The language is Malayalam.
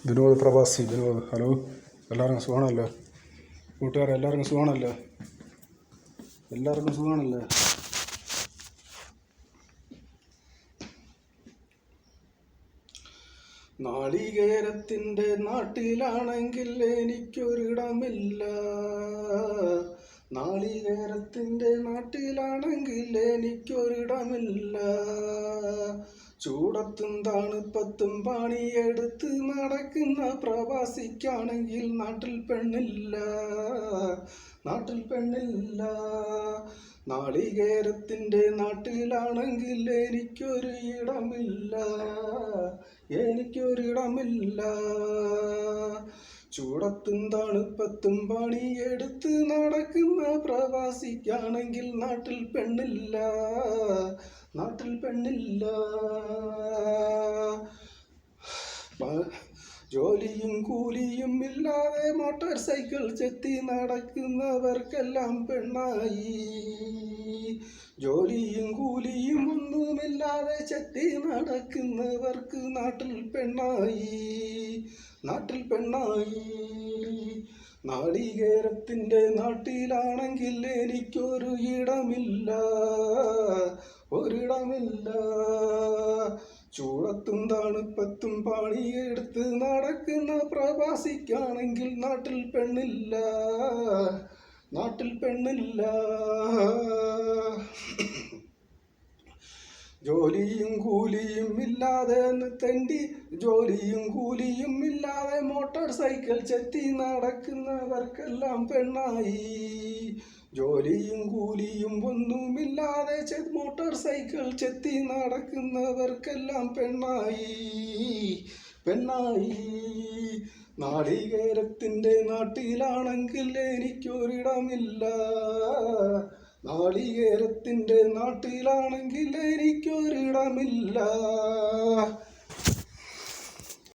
വിനോദ് പ്രവാസി വിനോദ്. ഹലോ, എല്ലാവർക്കും സുഖമാണല്ലോ? കൂട്ടുകാരെ എല്ലാവർക്കും സുഖമാണല്ലോ? എല്ലാവർക്കും സുഖമാണല്ലോ? നാളികേരത്തിൻ്റെ നാട്ടിലാണെങ്കിൽ എനിക്കൊരിടമില്ല. നാളികേരത്തിൻ്റെ നാട്ടിലാണെങ്കിൽ എനിക്കൊരിടമില്ല. ചൂടത്തും തണുപ്പത്തും പണിയെടുത്ത് നടക്കുന്ന പ്രവാസിക്കാണെങ്കിൽ നാട്ടിൽ പെണ്ണില്ല, നാട്ടിൽ പെണ്ണില്ല. നാളികേരത്തിൻ്റെ നാട്ടിലാണെങ്കിൽ എനിക്കൊരു ഇടമില്ല, എനിക്കൊരിടമില്ല. ചൂടത്തും തണുപ്പത്തും പണിയെടുത്ത് നടക്കുന്ന പ്രവാസിക്കാണെങ്കിൽ നാട്ടിൽ പെണ്ണില്ല, നാട്ടിൽ പെണ്ണില്ല. ജോലിയും കൂലിയും ഇല്ലാതെ മോട്ടോർ സൈക്കിൾ ചെത്തി നടക്കുന്നവർക്കെല്ലാം പെണ്ണായി. ജോലിയും കൂലിയും ഒന്നുമില്ലാതെ ചെത്തി നടക്കുന്നവർക്ക് നാട്ടിൽ പെണ്ണായി, നാട്ടിൽ പെണ്ണായി. നാളികേരത്തിൻ്റെ നാട്ടിലാണെങ്കിൽ എനിക്കൊരു ഇടമില്ല, ഒരിടമില്ല. ചൂടത്തും തണുപ്പത്തും പണിയെടുത്ത് നടക്കുന്ന പ്രവാസിക്കാണെങ്കിൽ നാട്ടിൽ പെണ്ണില്ല, നാട്ടിൽ പെണ്ണില്ല. ജോലിയും കൂലിയും ഇല്ലാതെ തെണ്ടി, ജോലിയും കൂലിയും ഇല്ലാതെ മോട്ടോർ സൈക്കിൾ ചെത്തി നടക്കുന്നവർക്കെല്ലാം പെണ്ണായി. ജോലിയും കൂലിയും ഒന്നുമില്ലാതെ മോട്ടോർ സൈക്കിൾ ചെത്തി നടക്കുന്നവർക്കെല്ലാം പെണ്ണായി, പെണ്ണായി. നാളികേരത്തിൻ്റെ നാട്ടിലാണെങ്കിൽ എനിക്കൊരിടമില്ല. നാളികേരത്തിൻ്റെ നാട്ടിലാണെങ്കിൽ എനിക്കൊരിടമില്ല.